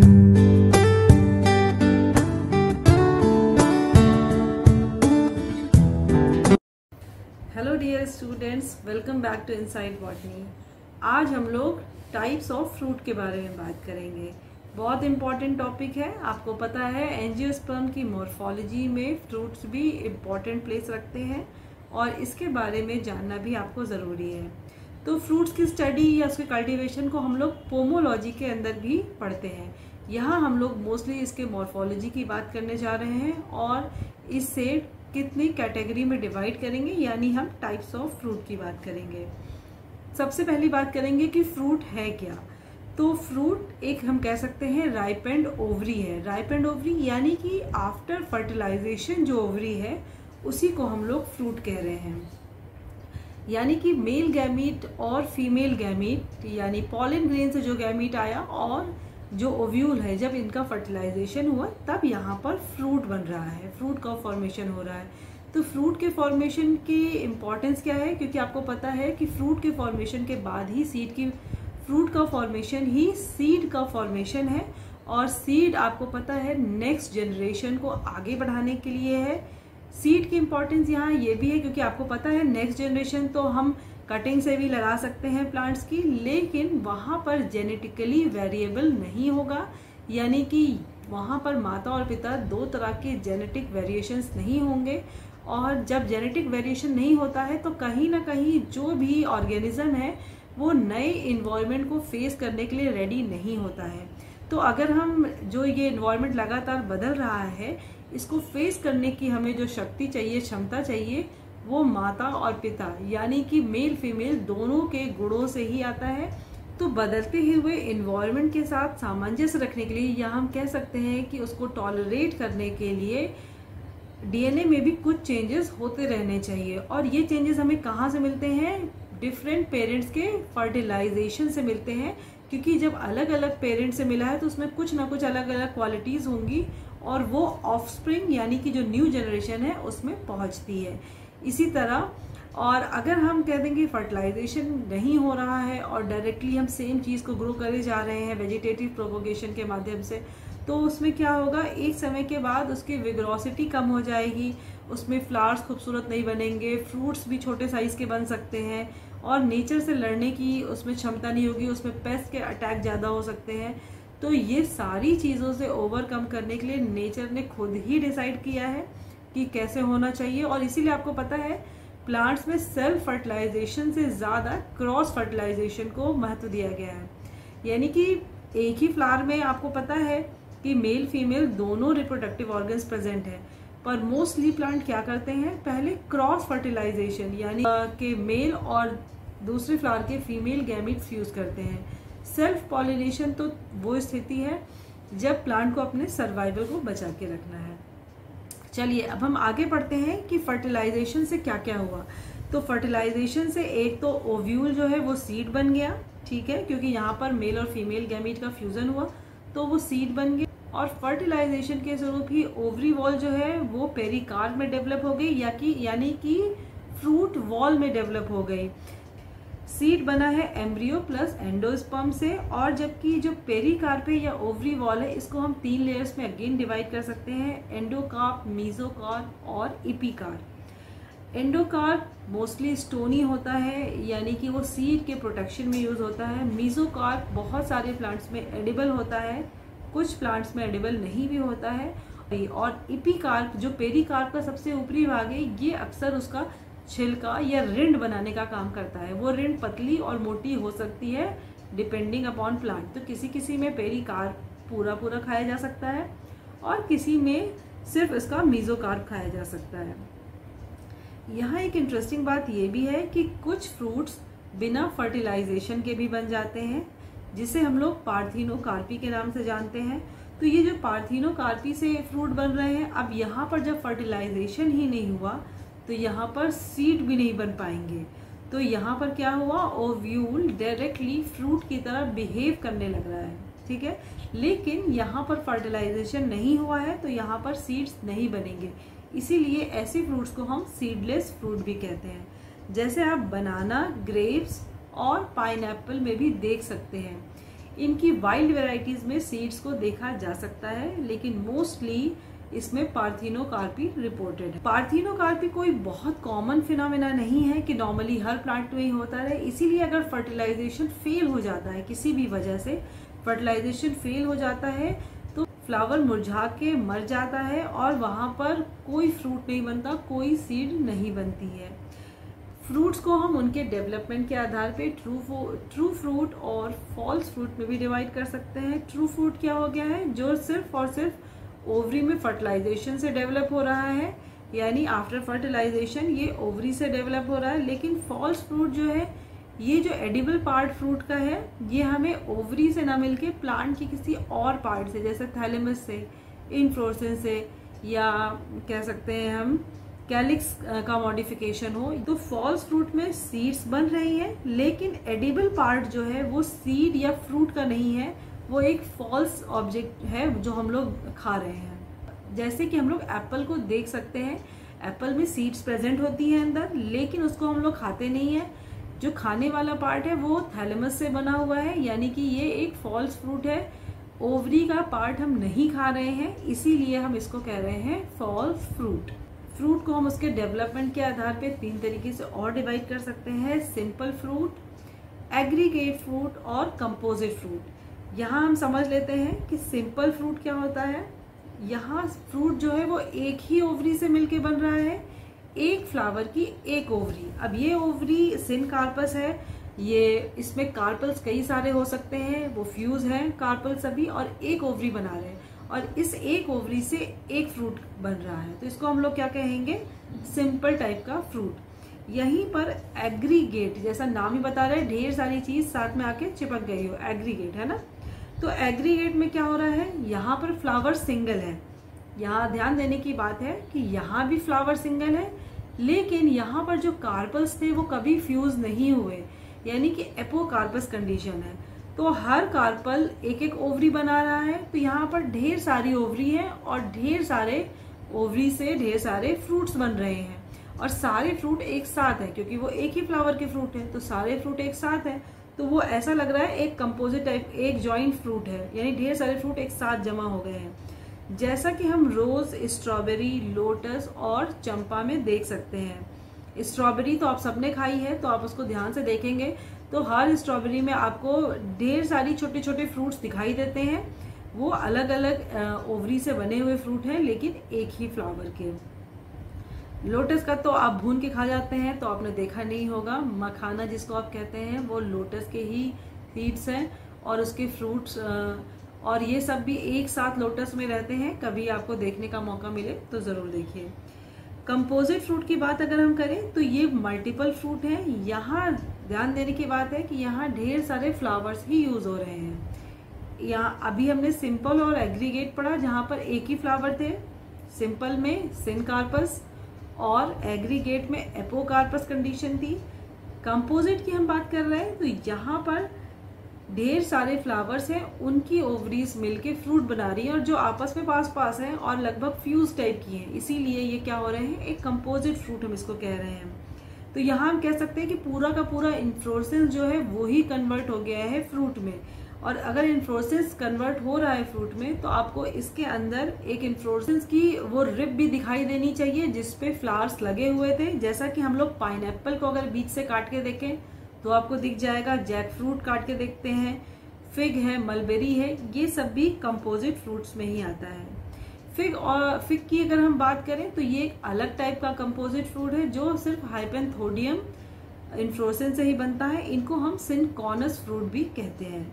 Hello dear students, welcome back to inside botany. आज हम लोग टाइप्स ऑफ फ्रूट के बारे में बात करेंगे। बहुत इम्पॉर्टेंट टॉपिक है। आपको पता है एंजियोस्पर्म की मॉर्फोलॉजी में फ्रूट्स भी इम्पॉर्टेंट प्लेस रखते हैं और इसके बारे में जानना भी आपको ज़रूरी है। तो फ्रूट्स की स्टडी या उसके कल्टीवेशन को हम लोग पोमोलॉजी के अंदर भी पढ़ते हैं। यहाँ हम लोग मोस्टली इसके मॉर्फोलॉजी की बात करने जा रहे हैं और इससे कितनी कैटेगरी में डिवाइड करेंगे, यानी हम टाइप्स ऑफ फ्रूट की बात करेंगे। सबसे पहली बात करेंगे कि फ्रूट है क्या। तो फ्रूट एक हम कह सकते हैं राइपेंड ओवरी है। राइपेंड ओवरी यानी कि आफ्टर फर्टिलाइजेशन जो ओवरी है उसी को हम लोग फ्रूट कह रहे हैं। यानी कि मेल गैमीट और फीमेल गैमीट यानी पॉलन ग्रेन से जो गैमीट आया और जो ओव्यूल है, जब इनका फर्टिलाइजेशन हुआ तब यहाँ पर फ्रूट बन रहा है, फ्रूट का फॉर्मेशन हो रहा है। तो फ्रूट के फॉर्मेशन की इम्पोर्टेंस क्या है, क्योंकि आपको पता है कि फ्रूट के फॉर्मेशन के बाद ही फ्रूट का फॉर्मेशन ही सीड का फॉर्मेशन है और सीड आपको पता है नेक्स्ट जनरेशन को आगे बढ़ाने के लिए है। सीड की इम्पोर्टेंस यहाँ ये भी है क्योंकि आपको पता है नेक्स्ट जनरेशन तो हम कटिंग से भी लगा सकते हैं प्लांट्स की, लेकिन वहाँ पर जेनेटिकली वेरिएबल नहीं होगा, यानी कि वहाँ पर माता और पिता दो तरह के जेनेटिक वेरिएशंस नहीं होंगे। और जब जेनेटिक वेरिएशन नहीं होता है तो कहीं ना कहीं जो भी ऑर्गेनिज्म है वो नए इन्वायरमेंट को फेस करने के लिए रेडी नहीं होता है। तो अगर हम जो ये इन्वायरमेंट लगातार बदल रहा है इसको फेस करने की हमें जो शक्ति चाहिए, क्षमता चाहिए, वो माता और पिता यानी कि मेल फीमेल दोनों के गुणों से ही आता है। तो बदलते हुए इन्वायरमेंट के साथ सामंजस्य रखने के लिए या हम कह सकते हैं कि उसको टॉलरेट करने के लिए डीएनए में भी कुछ चेंजेस होते रहने चाहिए। और ये चेंजेस हमें कहाँ से मिलते हैं? डिफरेंट पेरेंट्स के फर्टिलाइजेशन से मिलते हैं, क्योंकि जब अलग अलग पेरेंट्स से मिला है तो उसमें कुछ ना कुछ अलग अलग क्वालिटीज होंगी और वो ऑफस्प्रिंग यानी कि जो न्यू जनरेशन है उसमें पहुंचती है। इसी तरह और अगर हम कह देंगे फर्टिलाइजेशन नहीं हो रहा है और डायरेक्टली हम सेम चीज़ को ग्रो करे जा रहे हैं वेजिटेटिव प्रोपोगेशन के माध्यम से, तो उसमें क्या होगा, एक समय के बाद उसकी विग्रोसिटी कम हो जाएगी, उसमें फ्लावर्स खूबसूरत नहीं बनेंगे, फ्रूट्स भी छोटे साइज के बन सकते हैं और नेचर से लड़ने की उसमें क्षमता नहीं होगी, उसमें पेस्ट के अटैक ज़्यादा हो सकते हैं। तो ये सारी चीज़ों से ओवरकम करने के लिए नेचर ने खुद ही डिसाइड किया है कि कैसे होना चाहिए। और इसीलिए आपको पता है प्लांट्स में सेल्फ फर्टिलाइजेशन से ज़्यादा क्रॉस फर्टिलाइजेशन को महत्व दिया गया है। यानी कि एक ही फ्लावर में आपको पता है कि मेल फीमेल दोनों रिप्रोडक्टिव ऑर्गन्स प्रेजेंट है, पर मोस्टली प्लांट क्या करते हैं, पहले क्रॉस फर्टिलाइजेशन यानी कि मेल और दूसरे फ्लावर के फीमेल गैमीट फ्यूज करते हैं। सेल्फ पॉलिनेशन तो वो स्थिति है जब प्लांट को अपने सर्वाइवल को बचा के रखना है। चलिए अब हम आगे बढ़ते हैं कि फर्टिलाइजेशन से क्या क्या हुआ। तो फर्टिलाइजेशन से एक तो ओव्यूल जो है वो सीड बन गया, ठीक है, क्योंकि यहाँ पर मेल और फीमेल गैमीट का फ्यूजन हुआ तो वो सीड बन गया। और फर्टिलाइजेशन के स्वरूप ही ओवरी वॉल जो है वो पेरिकार्प में डेवलप हो गई यानी कि फ्रूट वॉल में डेवलप हो गई। सीड बना है एम्ब्रियो प्लस एंडोस्पर्म से, और जबकि जो पेरिकार्प है या ओवरी वॉल है इसको हम 3 लेयर्स में अगेन डिवाइड कर सकते हैं, एंडोकार्प, मीजोकार्प और इपीकार्प। एंडोकार्प मोस्टली स्टोनी होता है यानी कि वो सीड के प्रोटेक्शन में यूज होता है। मीजोकार्प बहुत सारे प्लांट्स में एडिबल होता है, कुछ प्लांट्स में एडिबल नहीं भी होता है। और इपीकार्प जो पेरिकार्प का सबसे ऊपरी भाग है ये अक्सर उसका छिलका या रिंड बनाने का काम करता है। वो रिंड पतली और मोटी हो सकती है डिपेंडिंग अपॉन प्लांट। तो किसी किसी में पेरिकार्प पूरा पूरा खाया जा सकता है और किसी में सिर्फ इसका मीजोकार्प खाया जा सकता है। यहाँ एक इंटरेस्टिंग बात ये भी है कि कुछ फ्रूट्स बिना फर्टिलाइजेशन के भी बन जाते हैं, जिसे हम लोग पार्थिनोकार्पी के नाम से जानते हैं। तो ये जो पार्थिनोकार्पी से फ्रूट बन रहे हैं, अब यहाँ पर जब फर्टिलाइजेशन ही नहीं हुआ तो यहाँ पर सीड भी नहीं बन पाएंगे। तो यहाँ पर क्या हुआ, ओव्यूल डायरेक्टली फ्रूट की तरह बिहेव करने लग रहा है, ठीक है, लेकिन यहाँ पर फर्टिलाइजेशन नहीं हुआ है तो यहाँ पर सीड्स नहीं बनेंगे। इसीलिए ऐसे फ्रूट्स को हम सीडलेस फ्रूट भी कहते हैं, जैसे आप बनाना, ग्रेप्स और पाइनएप्पल में भी देख सकते हैं। इनकी वाइल्ड वेराइटीज में सीड्स को देखा जा सकता है, लेकिन मोस्टली इसमें पार्थिनोकार्पी रिपोर्टेड है। पार्थिनोकार्पी कोई बहुत कॉमन फिनोमेना नहीं है कि नॉर्मली हर प्लांट में ही होता रहे, इसीलिए अगर फर्टिलाइजेशन फेल हो जाता है, किसी भी वजह से फर्टिलाइजेशन फेल हो जाता है, तो फ्लावर मुरझा के मर जाता है और वहां पर कोई फ्रूट नहीं बनता, कोई सीड नहीं बनती है। फ्रूट्स को हम उनके डेवलपमेंट के आधार पे ट्रू फ्रूट और फॉल्स फ्रूट में भी डिवाइड कर सकते हैं। ट्रू फ्रूट क्या हो गया है, जो सिर्फ और सिर्फ ओवरी में फर्टिलाइजेशन से डेवलप हो रहा है, यानी आफ्टर फर्टिलाइजेशन ये ओवरी से डेवलप हो रहा है। लेकिन फॉल्स फ्रूट जो है, ये जो एडिबल पार्ट फ्रूट का है, ये हमें ओवरी से ना मिलके प्लांट की किसी और पार्ट से, जैसे थैलेमस से, इनफ्लोरेसेंस से, या कह सकते हैं हम कैलिक्स का मॉडिफिकेशन हो। तो फॉल्स फ्रूट में सीड्स बन रही है, लेकिन एडिबल पार्ट जो है वो सीड या फ्रूट का नहीं है, वो एक फॉल्स ऑब्जेक्ट है जो हम लोग खा रहे हैं। जैसे कि हम लोग एप्पल को देख सकते हैं, एप्पल में सीड्स प्रेजेंट होती है अंदर, लेकिन उसको हम लोग खाते नहीं है। जो खाने वाला पार्ट है वो थैलेमस से बना हुआ है, यानी कि ये एक फॉल्स फ्रूट है। ओवरी का पार्ट हम नहीं खा रहे हैं, इसीलिए हम इसको कह रहे हैं फॉल्स फ्रूट। फ्रूट को हम उसके डेवलपमेंट के आधार पे 3 तरीके से और डिवाइड कर सकते हैं, सिंपल फ्रूट, एग्रीगेट फ्रूट और कंपोजिट फ्रूट। यहाँ हम समझ लेते हैं कि सिंपल फ्रूट क्या होता है। यहाँ फ्रूट जो है वो एक ही ओवरी से मिलके बन रहा है, एक फ्लावर की एक ओवरी। अब ये ओवरी सिनकार्पस है, ये इसमें कार्पल्स कई सारे हो सकते हैं, वो फ्यूज हैं कार्पल सभी, और एक ओवरी बना रहे हैं, और इस एक ओवरी से एक फ्रूट बन रहा है, तो इसको हम लोग क्या कहेंगे, सिंपल टाइप का फ्रूट। यहीं पर एग्रीगेट, जैसा नाम ही बता रहा है, ढेर सारी चीज साथ में आके चिपक गई हो, एग्रीगेट है ना। तो एग्रीगेट में क्या हो रहा है, यहाँ पर फ्लावर सिंगल है। यहाँ ध्यान देने की बात है कि यहाँ भी फ्लावर सिंगल है, लेकिन यहाँ पर जो कार्पल्स थे वो कभी फ्यूज नहीं हुए, यानी कि एपोकार्पस कंडीशन है। तो हर कार्पल एक एक ओवरी बना रहा है, तो यहाँ पर ढेर सारी ओवरी है और ढेर सारे ओवरी से ढेर सारे फ्रूट्स बन रहे हैं, और सारे फ्रूट एक साथ है, क्योंकि वो एक ही फ्लावर के फ्रूट है, तो सारे फ्रूट एक साथ है। तो वो ऐसा लग रहा है एक कंपोजिट टाइप, एक जॉइंट फ्रूट है, यानी ढेर सारे फ्रूट एक साथ जमा हो गए हैं, जैसा कि हम रोज, स्ट्रॉबेरी, लोटस और चंपा में देख सकते हैं। स्ट्रॉबेरी तो आप सबने खाई है, तो आप उसको ध्यान से देखेंगे तो हर स्ट्रॉबेरी में आपको ढेर सारी छोटे छोटे फ्रूट्स दिखाई देते हैं। वो अलग अलग ओवरी से बने हुए फ्रूट हैं, लेकिन एक ही फ्लावर के। लोटस का तो आप भून के खा जाते हैं, तो आपने देखा नहीं होगा। मखाना जिसको आप कहते हैं, वो लोटस के ही सीड्स हैं, और उसके फ्रूट्स और ये सब भी एक साथ लोटस में रहते हैं। कभी आपको देखने का मौका मिले तो जरूर देखिए। कंपोजिट फ्रूट की बात अगर हम करें तो ये मल्टीपल फ्रूट है। यहाँ ध्यान देने की बात है कि यहाँ ढेर सारे फ्लावर्स ही यूज हो रहे हैं। यहाँ अभी हमने सिंपल और एग्रीगेट पढ़ा, जहाँ पर एक ही फ्लावर थे। सिंपल में सिनकार्पस और एग्रीगेट में एपोकार्पस कंडीशन थी। कंपोजिट की हम बात कर रहे हैं तो यहाँ पर ढेर सारे फ्लावर्स हैं, उनकी ओवरीज मिलके फ्रूट बना रही हैं, और जो आपस में पास पास हैं और लगभग फ्यूज टाइप की हैं, इसीलिए ये क्या हो रहे हैं, एक कंपोजिट फ्रूट हम इसको कह रहे हैं। तो यहाँ हम कह सकते हैं कि पूरा का पूरा इन्फ्लोरेसेंस जो है वो ही कन्वर्ट हो गया है फ्रूट में। और अगर इन्फ्लोरेसेंस कन्वर्ट हो रहा है फ्रूट में, तो आपको इसके अंदर एक इन्फ्लोरेसेंस की वो रिब भी दिखाई देनी चाहिए जिसपे फ्लावर्स लगे हुए थे। जैसा कि हम लोग पाइनएप्पल को अगर बीच से काट के देखें तो आपको दिख जाएगा, जैक फ्रूट काट के देखते हैं, फिग है, मलबेरी है, ये सब भी कंपोजिट फ्रूट्स में ही आता है। फिग की अगर हम बात करें तो ये एक अलग टाइप का कंपोजिट फ्रूट है, जो सिर्फ हाइपेंथोडियम इन्फ्लोरेसेंस से ही बनता है। इनको हम सिनकॉनस फ्रूट भी कहते हैं।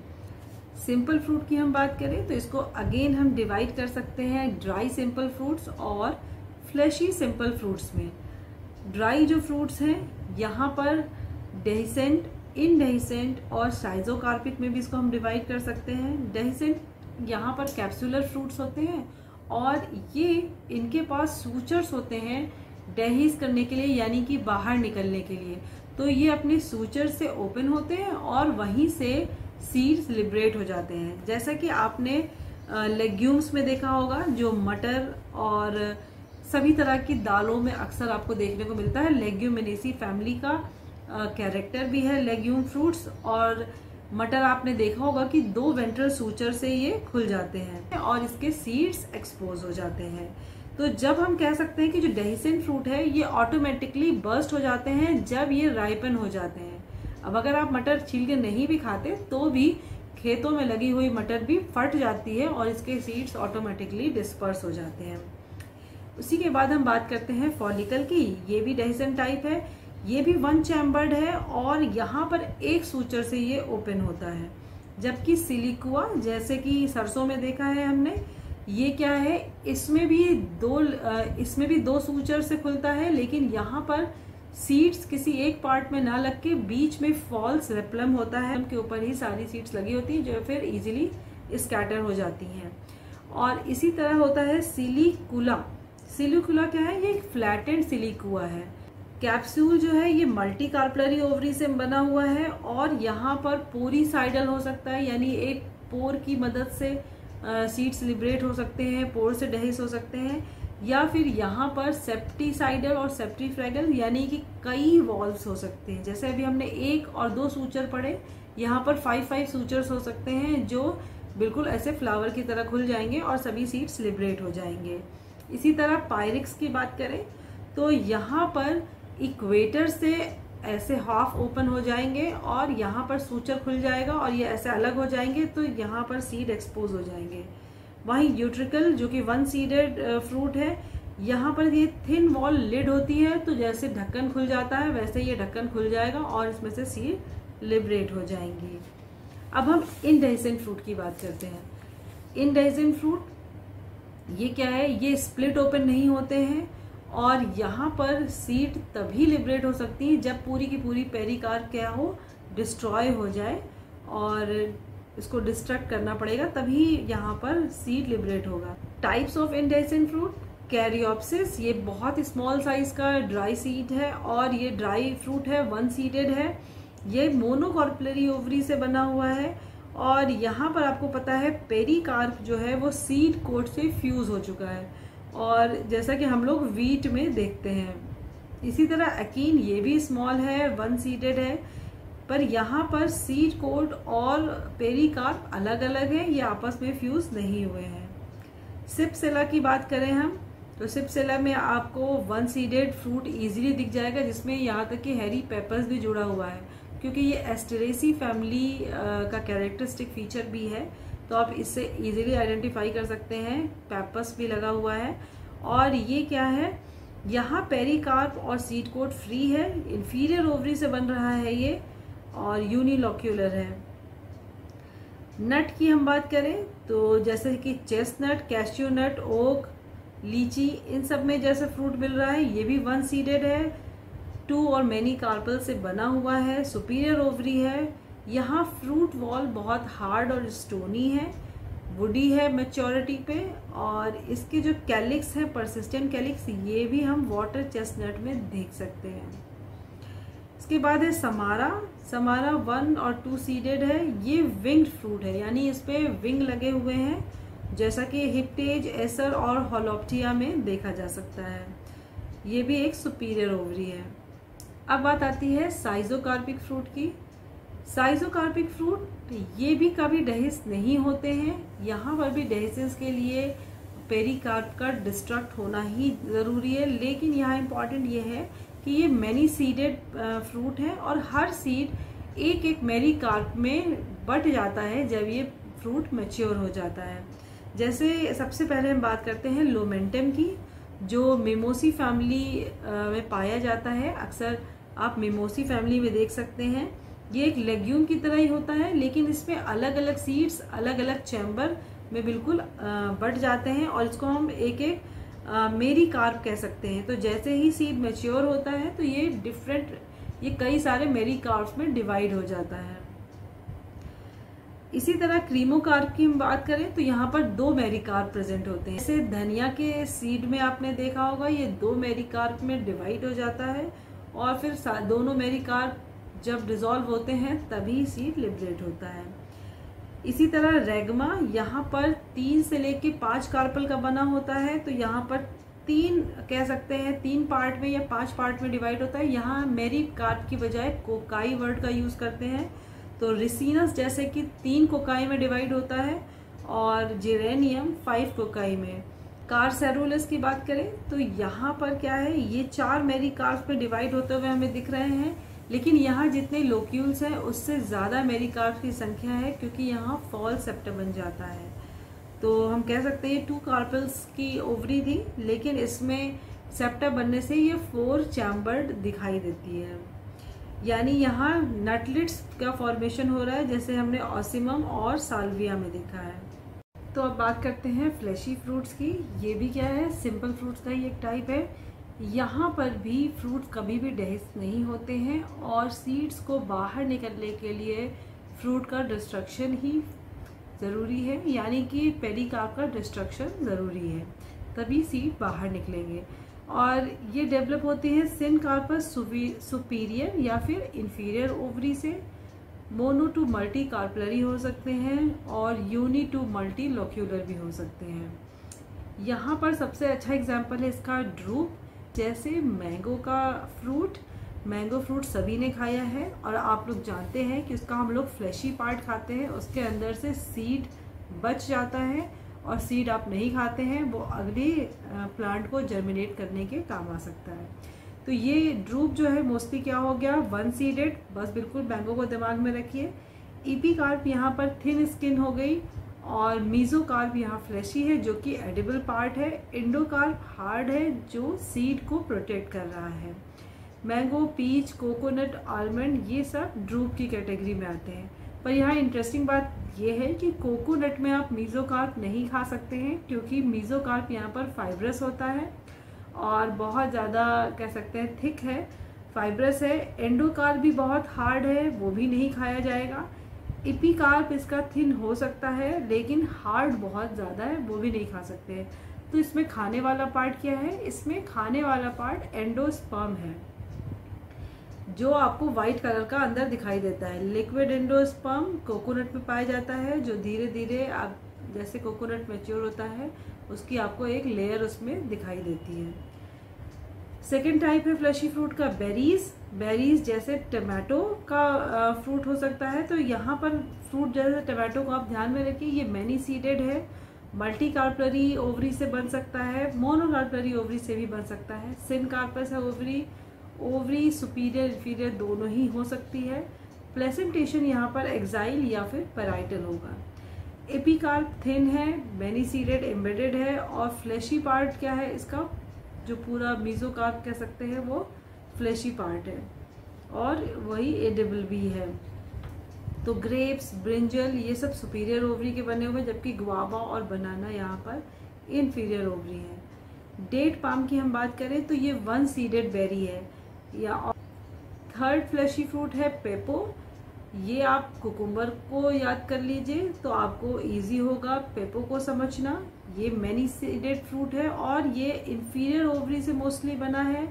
सिंपल फ्रूट की हम बात करें तो इसको अगेन हम डिवाइड कर सकते हैं ड्राई सिंपल फ्रूट्स और फ्लैशी सिंपल फ्रूट्स में। ड्राई जो फ्रूट्स हैं, यहाँ पर डेहिसेंट, इनडेहिसेंट और साइजोकार्पिक में भी इसको हम डिवाइड कर सकते हैं। डेहिसेंट यहाँ पर कैप्सुलर फ्रूट्स होते हैं, और ये इनके पास सूचर्स होते हैं डेहिस करने के लिए, यानी कि बाहर निकलने के लिए। तो ये अपने सूचर से ओपन होते हैं और वहीं से सीड्स लिबरेट हो जाते हैं। जैसा कि आपने लेग्यूम्स में देखा होगा, जो मटर और सभी तरह की दालों में अक्सर आपको देखने को मिलता है। लेग्यूमिनेसी फैमिली का कैरेक्टर भी है लेग्यूम फ्रूट्स, और मटर आपने देखा होगा कि 2 वेंट्रल सूचर से ये खुल जाते हैं और इसके सीड्स एक्सपोज हो जाते हैं। तो जब हम कह सकते हैं कि जो डेहिसेंट फ्रूट है ये ऑटोमेटिकली बर्स्ट हो जाते हैं जब ये राइपन हो जाते हैं। अब अगर आप मटर छील के नहीं भी खाते तो भी खेतों में लगी हुई मटर भी फट जाती है और इसके सीड्स ऑटोमेटिकली डिस्पर्स हो जाते हैं। उसी के बाद हम बात करते हैं फॉलिकल की। ये भी डेहिसेंट टाइप है, ये भी 1 चैम्बर्ड है और यहाँ पर एक सूचर से ये ओपन होता है। जबकि सिलिकुआ, जैसे कि सरसों में देखा है हमने, ये क्या है, इसमें भी 2 सूचर से खुलता है, लेकिन यहाँ पर सीड्स किसी एक पार्ट में ना लग के बीच में फॉल्स रेप्लम होता है, उनके ऊपर ही सारी सीड्स लगी होती हैं जो फिर इजीली स्कैटर हो जाती हैं। और इसी तरह होता है सिलिकुला। सिलिकुला क्या है, ये एक फ्लैटेंड सिलिकुआ है। कैप्सूल जो है ये मल्टी कार्पलरी ओवरी से बना हुआ है और यहाँ पर पोरीसाइडल हो सकता है, यानी एक पोर की मदद से सीड्स लिबरेट हो सकते हैं, पोर से डेहिस हो सकते हैं, या फिर यहाँ पर सेप्टीसाइडल और सेप्टीफ्रैगल यानी कि कई वॉल्व्स हो सकते हैं। जैसे अभी हमने 1 और 2 सूचर पढ़े, यहाँ पर 5 सूचर्स हो सकते हैं जो बिल्कुल ऐसे फ्लावर की तरह खुल जाएंगे और सभी सीड्स लिबरेट हो जाएंगे। इसी तरह पायरिक्स की बात करें तो यहाँ पर इक्वेटर से ऐसे हाफ ओपन हो जाएंगे और यहाँ पर सूचर खुल जाएगा और ये ऐसे अलग हो जाएंगे, तो यहाँ पर सीड एक्सपोज हो जाएंगे। वहीं यूट्रिकल जो कि 1 सीडेड फ्रूट है, यहाँ पर ये थिन वॉल लिड होती है, तो जैसे ढक्कन खुल जाता है वैसे ये ढक्कन खुल जाएगा और इसमें से सीड लिबरेट हो जाएंगी। अब हम इनडेहिसेंट फ्रूट की बात करते हैं। इनडेहिसेंट फ्रूट ये क्या है, ये स्प्लिट ओपन नहीं होते हैं और यहाँ पर सीड तभी लिबरेट हो सकती है जब पूरी की पूरी पेरिकार्प क्या हो, डिस्ट्रॉय हो जाए और इसको डिस्ट्रक्ट करना पड़ेगा, तभी यहाँ पर सीड लिबरेट होगा। टाइप्स ऑफ इनडेहिसेंट फ्रूट, कैरियोप्सिस, ये बहुत स्मॉल साइज का ड्राई सीड है और ये ड्राई फ्रूट है, 1 सीडेड है। ये मोनोकॉर्पलरी ओवरी से बना हुआ है और यहाँ पर आपको पता है पेरिकार्प जो है वो सीड कोट से फ्यूज हो चुका है, और जैसा कि हम लोग वीट में देखते हैं। इसी तरह अकीन, ये भी स्मॉल है, 1 सीडेड है, पर यहाँ पर सीड कोट और पेरिकार्प अलग अलग है, ये आपस में फ्यूज नहीं हुए हैं। सिपसेला की बात करें हम तो सिपसेला में आपको 1 सीडेड फ्रूट इजीली दिख जाएगा, जिसमें यहाँ तक कि हैरी पेपर्स भी जुड़ा हुआ है, क्योंकि ये एस्टेरेसी फैमिली का कैरेक्टरिस्टिक फीचर भी है, तो आप इससे इजीली आइडेंटिफाई कर सकते हैं। पेपर्स भी लगा हुआ है और ये क्या है, यहाँ पेरिकार्प और सीड कोट फ्री है, इंफीरियर ओवरी से बन रहा है ये और यूनिलोक्यूलर है। नट की हम बात करें तो जैसे कि चेस्टनट, कैश्यू नट, ओक, लीची, इन सब में जैसे फ्रूट मिल रहा है, ये भी 1 सीडेड है, 2 और मेनी कार्पल से बना हुआ है, सुपीरियर ओवरी है। यहाँ फ्रूट वॉल बहुत हार्ड और स्टोनी है, वुडी है मैच्योरिटी पे, और इसके जो कैलिक्स है, परसिस्टेंट कैलिक्स, ये भी हम वाटर चेस्टनट में देख सकते हैं। इसके बाद है समारा। समारा 1 और 2 सीडेड है, ये विंग्ड फ्रूट है, यानी इस पे विंग लगे हुए हैं, जैसा कि हिप्टेज, एसर और होलोप्टिया में देखा जा सकता है। ये भी एक सुपीरियर ओवरी है। अब बात आती है साइजोकार्पिक फ्रूट की। साइजोकार्पिक फ्रूट ये भी कभी डेहिस नहीं होते हैं, यहाँ पर भी डेहिसेंस के लिए पेरिकार्प का डिस्ट्रक्ट होना ही ज़रूरी है, लेकिन यहाँ इम्पॉर्टेंट ये है कि ये मैनी सीडेड फ्रूट है और हर सीड एक एक मेरिकार्प में बट जाता है जब ये फ्रूट मैच्योर हो जाता है। जैसे सबसे पहले हम बात करते हैं लोमेंटम की, जो मिमोसी फैमिली में पाया जाता है। अक्सर आप मिमोसी फैमिली में देख सकते हैं, ये एक लेग्यूम की तरह ही होता है, लेकिन इसमें अलग अलग सीड्स अलग अलग चैम्बर में बिल्कुल बढ़ जाते हैं और इसको हम एक एक मेरिकार्प कह सकते हैं। तो जैसे ही सीड मैच्योर होता है तो ये कई सारे मेरिकार्प्स में डिवाइड हो जाता है। इसी तरह क्रीमोकार्प की हम बात करें तो यहाँ पर 2 मेरिकार्प प्रेजेंट होते हैं। जैसे धनिया के सीड में आपने देखा होगा, ये 2 मेरिकार्प में डिवाइड हो जाता है और फिर दोनों मेरिकार्प जब डिसॉल्व होते हैं तभी सीड लिबरेट होता है। इसी तरह रेगमा, यहाँ पर 3 से लेके 5 कार्पल का बना होता है, तो यहाँ पर 3 कह सकते हैं, 3 पार्ट में या 5 पार्ट में डिवाइड होता है। यहाँ मेरिकार्प की बजाय कोकाई वर्ड का यूज करते हैं, तो रिसिनस जैसे कि 3 कोकाई में डिवाइड होता है और जेरेनियम 5 कोकाई में। कार्सेरुलस की बात करें तो यहाँ पर क्या है, ये 4 मेरिकार्प पे डिवाइड होते हुए हमें दिख रहे हैं, लेकिन यहाँ जितने लोक्यूल्स हैं उससे ज़्यादा मेरिकार्प की संख्या है, क्योंकि यहाँ फॉल सेप्टा बन जाता है। तो हम कह सकते हैं 2 कार्पल्स की ओवरी थी, लेकिन इसमें सेप्टा बनने से ये 4 चैम्बर्ड दिखाई देती है। यानी यहाँ नटलिट्स का फॉर्मेशन हो रहा है, जैसे हमने ऑसिमम और साल्विया में देखा है। तो अब बात करते हैं फ्लैशी फ्रूट्स की। ये भी क्या है, सिंपल फ्रूट्स का ही एक टाइप है। यहाँ पर भी फ्रूट कभी भी डेहिस नहीं होते हैं और सीड्स को बाहर निकलने के लिए फ्रूट का डिस्ट्रक्शन ही ज़रूरी है, यानी कि पेरिकार्प का डिस्ट्रक्शन ज़रूरी है, तभी सीड बाहर निकलेंगे। और ये डेवलप होते हैं सिनकार्पस सुपीरियर या फिर इंफीरियर ओवरी से। मोनो टू मल्टी कार्पलरी हो सकते हैं और यूनी टू मल्टी लोक्यूलर भी हो सकते हैं। यहाँ पर सबसे अच्छा एग्जाम्पल है इसका ड्रूप। जैसे मैंगो का फ्रूट, मैंगो फ्रूट सभी ने खाया है और आप लोग जानते हैं कि उसका हम लोग फ्लैशी पार्ट खाते हैं, उसके अंदर से सीड बच जाता है और सीड आप नहीं खाते हैं, वो अगले प्लांट को जर्मिनेट करने के काम आ सकता है। तो ये ड्रूप जो है मोस्टली क्या हो गया, 1 सीडेड, बस बिल्कुल मैंगो को दिमाग में रखिए। इपीकार्प यहाँ पर थिन स्किन हो गई और मीजोकार्प यहाँ फ्लैशी है जो कि एडिबल पार्ट है। इंडोकार्प हार्ड है जो सीड को प्रोटेक्ट कर रहा है। मैंगो, पीच, कोकोनट, आलमंड ये सब ड्रूप की कैटेगरी में आते हैं। पर यहाँ इंटरेस्टिंग बात यह है कि कोकोनट में आप मीजोकार्प नहीं खा सकते हैं, क्योंकि मीजोकार्प यहाँ पर फाइब्रस होता है और बहुत ज़्यादा कह सकते हैं थिक है, फाइब्रस है। एंडोकार्प भी बहुत हार्ड है, वो भी नहीं खाया जाएगा। इपीकार्प इसका थिन हो सकता है लेकिन हार्ड बहुत ज़्यादा है, वो भी नहीं खा सकते हैं। तो इसमें खाने वाला पार्ट क्या है, इसमें खाने वाला पार्ट एंडोस्पर्म है, जो आपको व्हाइट कलर का अंदर दिखाई देता है। लिक्विड एंडोस्पर्म कोकोनट में पाया जाता है, जो धीरे धीरे आप जैसे कोकोनट मैच्योर होता है उसकी आपको एक लेयर उसमें दिखाई देती है। सेकेंड टाइप है फ्लैशी फ्रूट का बेरीज। बेरीज जैसे टमाटो का फ्रूट हो सकता है। तो यहाँ पर फ्रूट जैसे टमाटो को आप ध्यान में रखिए, ये मैनी सीडेड है, मल्टी कार्पलरी ओवरी से बन सकता है, मोनो कार्पलरी ओवरी से भी बन सकता है। सिन कार्पस है ओवरी, ओवरी सुपीरियर इंफीरियर दोनों ही हो सकती है। प्लेसेंटेशन यहाँ पर एक्साइल या फिर पैराइटल होगा। एपिकार्प थिन है, मैनी सीडेड एम्बेडेड है और फ्लैशी पार्ट क्या है इसका, जो पूरा मीजोकार्प कह सकते हैं वो फ्लैशी पार्ट है और वही एडिबल भी है। तो ग्रेप्स, ब्रिंजल ये सब सुपीरियर ओवरी के बने हुए, जबकि गुआवा और बनाना यहाँ पर इनफीरियर ओवरी है। डेट पाम की हम बात करें तो ये 1 सीडेड बेरी है। या थर्ड फ्लैशी फ्रूट है पेपो। ये आप कुकुम्बर को याद कर लीजिए तो आपको इजी होगा पेपो को समझना। ये मैनी सीडेड फ्रूट है और ये इंफीरियर ओवरी से मोस्टली बना है।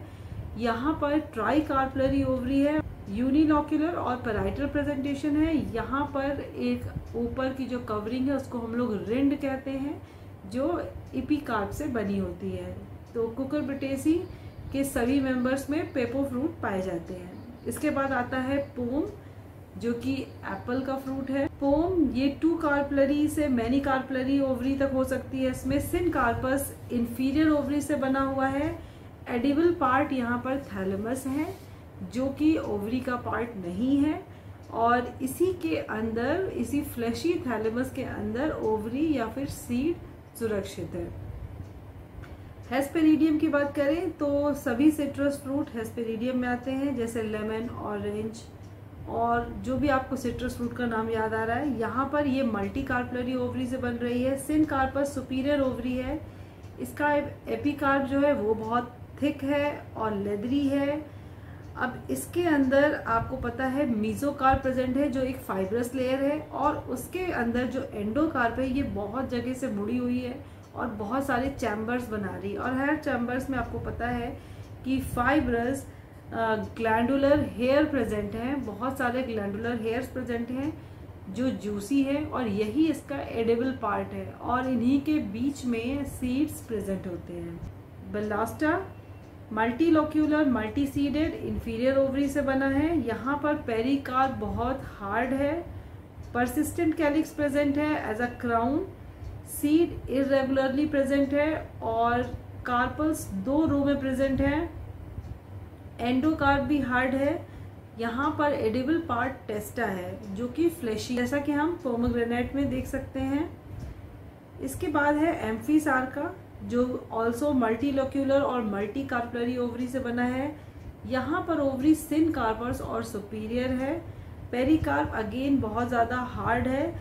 यहाँ पर ट्राई कार्पलरी ओवरी है, यूनिलॉक्यूलर और पैराइटल प्रेजेंटेशन है। यहाँ पर एक ऊपर की जो कवरिंग है उसको हम लोग रिंड कहते हैं, जो इपीकार्प से बनी होती है। तो कुकुरबिटेसी के सभी मेंबर्स में पेपो फ्रूट पाए जाते हैं। इसके बाद आता है पोम, जो कि एप्पल का फ्रूट है। पोम ये 2 कार्पलरी से मैनी कार्पलरी ओवरी तक हो सकती है। इसमें सिन कार्पस इंफीरियर ओवरी से बना हुआ है। एडिबल पार्ट यहाँ पर थैलेमस है, जो कि ओवरी का पार्ट नहीं है और इसी के अंदर, इसी फ्लैशी थैलेमस के अंदर ओवरी या फिर सीड सुरक्षित है। हेस्पेरिडियम की बात करें तो सभी सिट्रस फ्रूट हेस्पेरिडियम में आते हैं, जैसे लेमन, ऑरेंज और जो भी आपको सिट्रस फ्रूट का नाम याद आ रहा है। यहाँ पर ये मल्टी कार्पलरी ओवरी से बन रही है। सिन कार्पस सुपीरियर ओवरी है। इसका एपिकार्प जो है वो बहुत थिक है और लेदरी है। अब इसके अंदर आपको पता है मीजोकार्प प्रेजेंट है, जो एक फाइब्रस लेयर है, और उसके अंदर जो एंडोकार्प है ये बहुत जगह से मुड़ी हुई है और बहुत सारे चैम्बर्स बना रही है। और हर चैम्बर्स में आपको पता है कि फाइब्रस ग्लैंडुलर हेयर प्रेजेंट हैं, बहुत सारे ग्लैंडुलर हेयर्स प्रेजेंट हैं जो जूसी है और यही इसका एडिबल पार्ट है और इन्हीं के बीच में सीड्स प्रेजेंट होते हैं। Balausta multilocular multiseeded inferior ovary से बना है। यहाँ पर पेरिकार्प बहुत हार्ड है। परसिस्टेंट कैलिक्स प्रेजेंट है as a crown. Seed irregularly present है और कार्पल्स 2 रो में प्रेजेंट है। एंडोकार्प भी हार्ड है। यहाँ पर एडिबल पार्ट टेस्टा है जो कि फ्लैशी, जैसा कि हम पोमोग्रेनेट में देख सकते हैं। इसके बाद है एम्फीसार्का जो ऑल्सो मल्टीलोक्यूलर और मल्टी कार्पलरी ओवरी से बना है। यहाँ पर ओवरी सिन कार्पर्स और सुपीरियर है। पेरिकार्प अगेन बहुत ज़्यादा हार्ड है।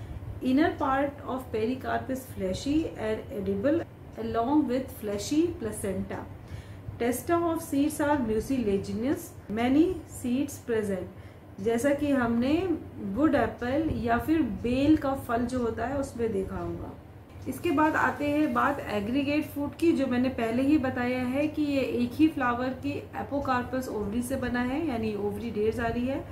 Inner part of pericarp is flashy and edible along with fleshy placenta. Testa of seeds are mucilaginous. Many seeds present. जैसा कि हमने वुड एप्पल या फिर बेल का फल जो होता है उसमें देखा होगा। इसके बाद आते हैं बात एग्रीगेट फ्रूट की, जो मैंने पहले ही बताया है कि ये एक ही फ्लावर की एपोकार्पस ओवरी से बना है, यानी ओवरी ढेर सारी है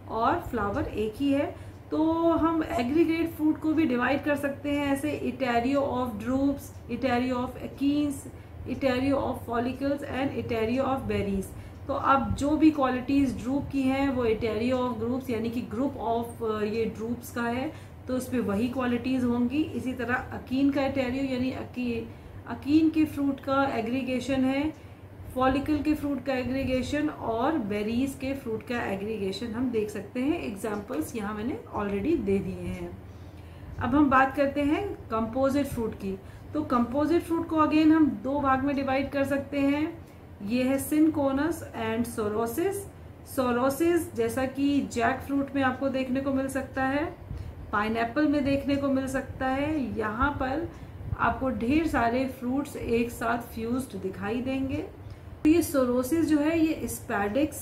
और फ्लावर एक ही है। तो हम एग्रीगेट फ्रूट को भी डिवाइड कर सकते हैं ऐसे: etaerio of drupes, etaerio of achenes, etaerio of follicles and etaerio of berries. तो अब जो भी क्वालिटीज ड्रूप की हैं वो इटेरियो ऑफ ग्रुप्स यानी कि ग्रुप ऑफ ये ड्रूप्स का है, तो उस पर वही क्वालिटीज होंगी। इसी तरह अकीन का इटेरियो यानी अकीन के फ्रूट का एग्रीगेशन है, फॉलिकल के फ्रूट का एग्रीगेशन और बेरीज के फ्रूट का एग्रीगेशन हम देख सकते हैं। एग्जाम्पल्स यहाँ मैंने ऑलरेडी दे दिए हैं। अब हम बात करते हैं कंपोजिट फ्रूट की। तो कंपोजिट फ्रूट को अगेन हम 2 भाग में डिवाइड कर सकते हैं। ये है सिनकोनस एंड सोरोसिस। सोरोसिस जैसा कि जैक फ्रूट में आपको देखने को मिल सकता है, पाइनएप्पल में देखने को मिल सकता है। यहाँ पर आपको ढेर सारे फ्रूट्स एक साथ फ्यूज्ड दिखाई देंगे। तो ये सोरोसिस जो है ये स्पैडिक्स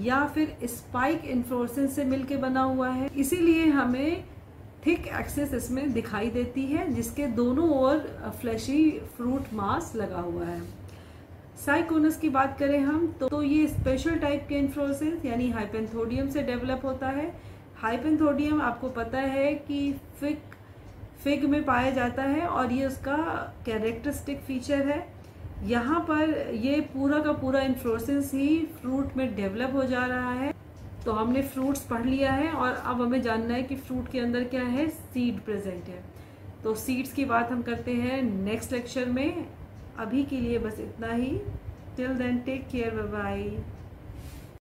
या फिर स्पाइक इन्फ्लोरेसेंस से मिलके बना हुआ है, इसीलिए हमें थिक एक्सिस इसमें दिखाई देती है जिसके दोनों ओर फ्लैशी फ्रूट मास लगा हुआ है। साइकोनस की बात करें हम तो ये स्पेशल टाइप के इन्फ्लोरेसेंस यानी हाइपेंथोडियम से डेवलप होता है। हाइपेंथोडियम आपको पता है कि फिग में पाया जाता है और ये उसका कैरेक्टरिस्टिक फीचर है। यहाँ पर ये पूरा का पूरा इन्फ्लोरेसेंस ही फ्रूट में डेवलप हो जा रहा है। तो हमने फ्रूट्स पढ़ लिया है और अब हमें जानना है कि फ्रूट के अंदर क्या है, सीड प्रेजेंट है। तो सीड्स की बात हम करते हैं नेक्स्ट लेक्चर में। अभी के लिए बस इतना ही। Till then take care, bye bye.